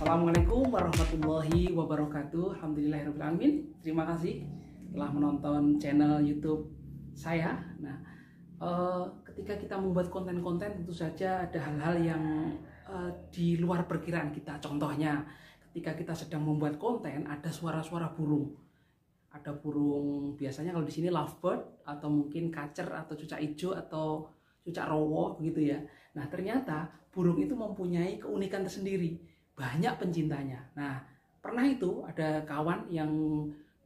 Assalamualaikum warahmatullahi wabarakatuh. Alhamdulillahirrahmanirrahim. Terima kasih telah menonton channel YouTube saya. Nah, ketika kita membuat konten-konten tentu saja ada hal-hal yang di luar perkiraan kita. Contohnya, ketika kita sedang membuat konten ada suara-suara burung. Ada burung, biasanya kalau di sini lovebird atau mungkin kacer atau cucak hijau atau cucak rowo begitu ya. Nah, ternyata burung itu mempunyai keunikan tersendiri. Banyak pencintanya. Nah, pernah itu ada kawan yang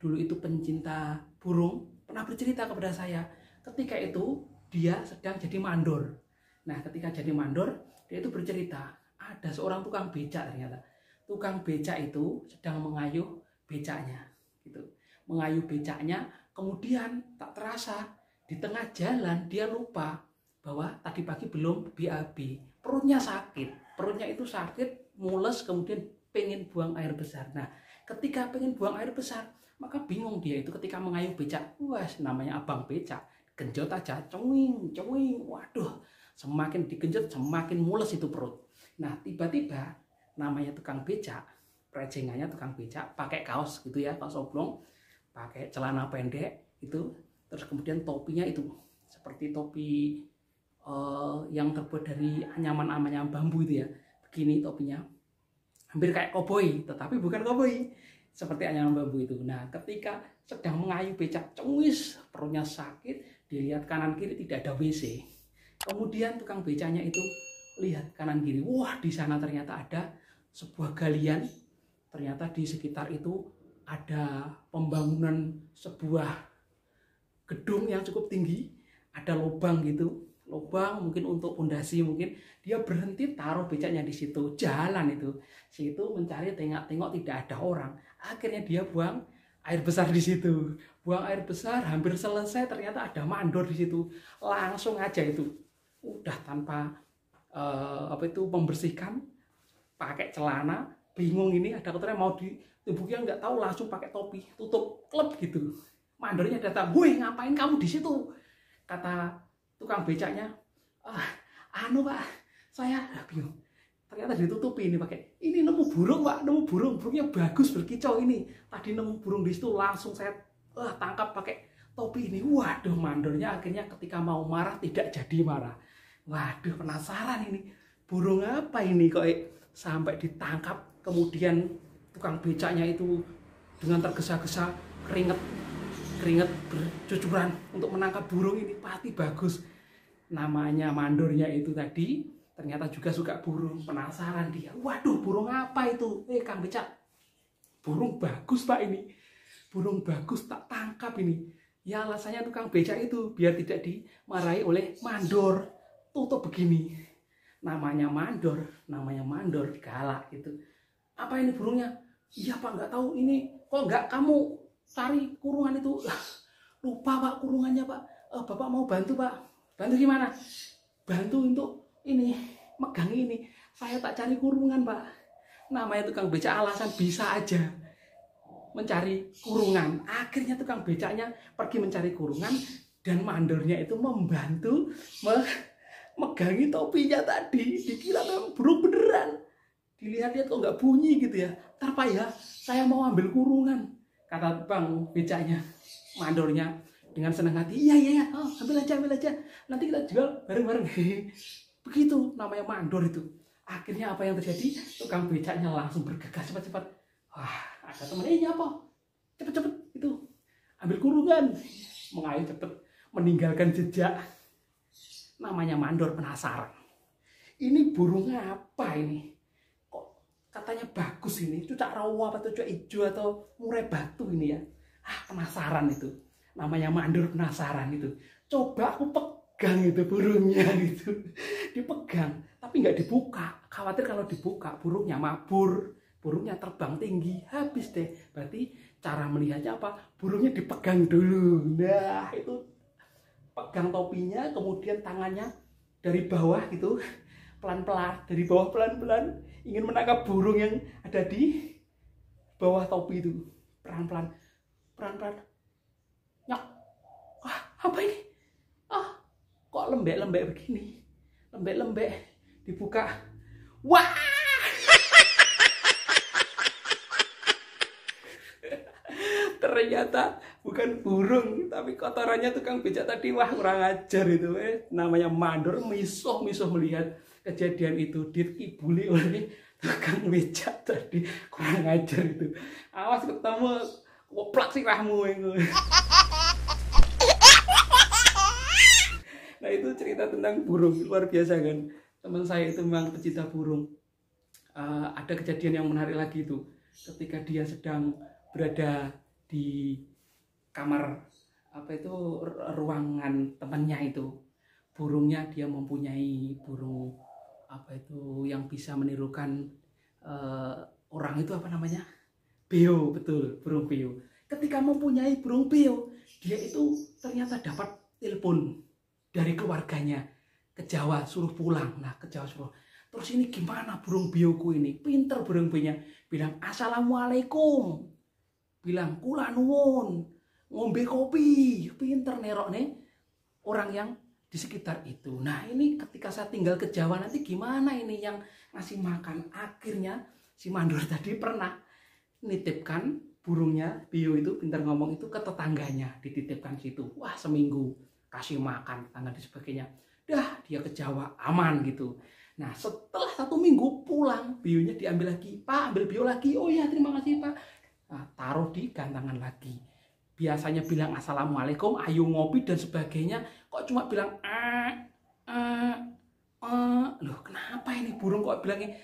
dulu itu pencinta burung, pernah bercerita kepada saya. Ketika itu dia sedang jadi mandor. Nah, ketika jadi mandor, dia itu bercerita, ada seorang tukang becak ternyata. Tukang becak itu sedang mengayuh becaknya, gitu. Mengayuh becaknya, kemudian tak terasa di tengah jalan dia lupa bahwa tadi pagi belum BAB. Perutnya sakit, perutnya itu sakit, mules, kemudian pengen buang air besar. Nah, ketika pengen buang air besar, maka bingung dia itu ketika mengayuh becak. Wah, namanya abang becak, genjot aja, cuing, cuing. Waduh, semakin digenjot semakin mules itu perut. Nah, tiba-tiba namanya tukang becak, prejengannya tukang becak, pakai kaos gitu ya, kaos oblong, pakai celana pendek itu, terus kemudian topinya itu seperti topi yang terbuat dari anyaman-anyaman bambu itu ya. Begini topinya, hampir kayak koboi, tetapi bukan koboi, seperti anyaman bambu itu. Nah, ketika sedang mengayuh becak, cengwis, perutnya sakit, dilihat kanan kiri tidak ada WC. Kemudian tukang becaknya itu lihat kanan kiri, wah, di sana ternyata ada sebuah galian. Ternyata di sekitar itu ada pembangunan sebuah gedung yang cukup tinggi, ada lubang gitu. Lubang mungkin untuk pondasi, mungkin dia berhenti taruh becaknya di situ, jalan itu situ mencari, tengok-tengok tidak ada orang, akhirnya dia buang air besar di situ. Buang air besar hampir selesai, ternyata ada mandor di situ, langsung aja itu udah tanpa membersihkan, pakai celana, bingung ini ada kotoran mau ditubuhnya nggak tahu, langsung pakai topi tutup klep gitu. Mandornya datang, "Woi, ngapain kamu di situ?" Kata tukang becaknya, "Anu Pak, saya bingung. Ternyata ditutupi ini pakai. Ini nemu burung Pak, nemu burung. Burungnya bagus berkicau ini. Tadi nemu burung di situ, langsung saya tangkap pakai topi ini." Waduh, mandornya akhirnya ketika mau marah tidak jadi marah. Waduh, penasaran ini. Burung apa ini kok sampai ditangkap. Kemudian tukang becaknya itu dengan tergesa-gesa, keringet bercucuran untuk menangkap burung ini. Pasti bagus. Namanya mandornya itu tadi ternyata juga suka burung, penasaran dia. Waduh, burung apa itu? Kang becak, burung bagus Pak ini. Burung bagus, tak tangkap ini. Ya, alasannya tukang becak itu biar tidak dimarahi oleh mandor. Tutup begini. Namanya mandor galak gitu. Apa ini burungnya? Iya Pak, nggak tahu ini. Kok nggak kamu cari kurungan itu? Lupa Pak kurungannya Pak. Bapak mau bantu Pak. Bantu gimana? Bantu untuk ini, megang ini. Saya tak cari kurungan Pak. Namanya tukang becak alasan bisa aja mencari kurungan. Akhirnya tukang becaknya pergi mencari kurungan dan mandornya itu membantu megangi topinya tadi. Dikira memang burung beneran. Dilihat-lihat kok nggak bunyi gitu ya. "Ntar Pak ya, saya mau ambil kurungan," kata tukang becaknya. Mandornya dengan senang hati, iya, ambil aja, nanti kita jual bareng-bareng. Begitu namanya mandor itu. Akhirnya apa yang terjadi? Tukang becaknya langsung bergegas cepat-cepat. Wah, ada temennya apa? Cepet-cepet itu ambil kurungan, mengayuh cepet, meninggalkan jejak. Namanya mandor penasaran. Ini burung apa ini? Kok katanya bagus ini? Cucak rawa atau cucak hijau atau murai batu ini ya? Penasaran itu. Namanya mandor penasaran itu. Coba aku pegang itu burungnya gitu. Dipegang, tapi nggak dibuka. Khawatir kalau dibuka burungnya mabur, burungnya terbang tinggi, habis deh. Berarti cara melihatnya apa? Burungnya dipegang dulu. Nah, itu pegang topinya, kemudian tangannya dari bawah gitu, pelan-pelan, dari bawah pelan-pelan, ingin menangkap burung yang ada di bawah topi itu. Pelan-pelan. Nyok. Apa ini? Kok lembek-lembek begini? Lembek-lembek. Dibuka. Wah! Ternyata bukan burung, tapi kotorannya tukang becak tadi. Wah, kurang ajar itu. Namanya mandor, misuh-misuh melihat kejadian itu dikibuli oleh tukang becak tadi. Kurang ajar itu. Awas ketemu woplak sih rahmu. Nah, itu cerita tentang burung, luar biasa kan. Teman saya itu memang pecinta burung. Ada kejadian yang menarik lagi itu, ketika dia sedang berada di kamar ruangan temannya itu, burungnya dia mempunyai burung yang bisa menirukan orang itu beo, betul, burung beo. Ketika mempunyai burung beo, dia itu ternyata dapat telepon dari keluarganya ke Jawa, suruh pulang. Nah, ke Jawa suruh. Terus ini gimana burung bioku ini? Pinter burung bionya. Bilang assalamualaikum. Bilang kula nuwun. Ngombe kopi. Pinter nerok nih orang yang di sekitar itu. Nah, ini ketika saya tinggal ke Jawa nanti gimana ini yang ngasih makan? Akhirnya si mandor tadi pernah nitipkan burungnya, bio itu pintar ngomong itu ke tetangganya, dititipkan situ. Wah, seminggu kasih makan tetangga dan sebagainya. Dah, dia ke Jawa aman gitu. Nah, setelah 1 minggu pulang, bionya diambil lagi. Pak, ambil bio lagi. Oh ya, terima kasih Pak. Nah, taruh di gantangan lagi. Biasanya bilang assalamualaikum, ayo ngopi dan sebagainya. Kok cuma bilang loh, kenapa ini burung kok bilangnya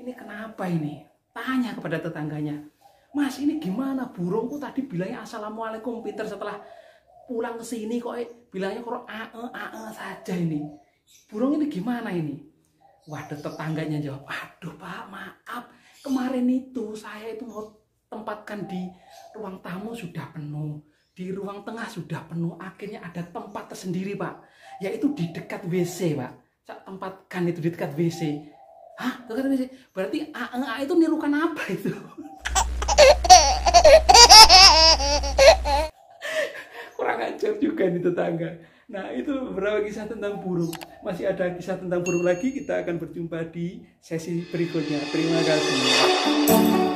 ini kenapa ini? Tanya kepada tetangganya. Mas, ini gimana? Burungku tadi bilangnya assalamualaikum, pinter, setelah pulang ke sini kok bilangnya kok saja ini. Burung ini gimana ini? Waduh, tetangganya jawab, aduh Pak, maaf. Kemarin itu saya itu mau tempatkan di ruang tamu sudah penuh. Di ruang tengah sudah penuh. Akhirnya ada tempat tersendiri Pak. Yaitu di dekat WC Pak. Saya tempatkan itu di dekat WC. Hah? Dekat WC? Berarti itu nirukan apa itu? Kurang ajar juga nih tetangga. Nah, itu beberapa kisah tentang burung. Masih ada kisah tentang burung lagi, kita akan berjumpa di sesi berikutnya. Terima kasih.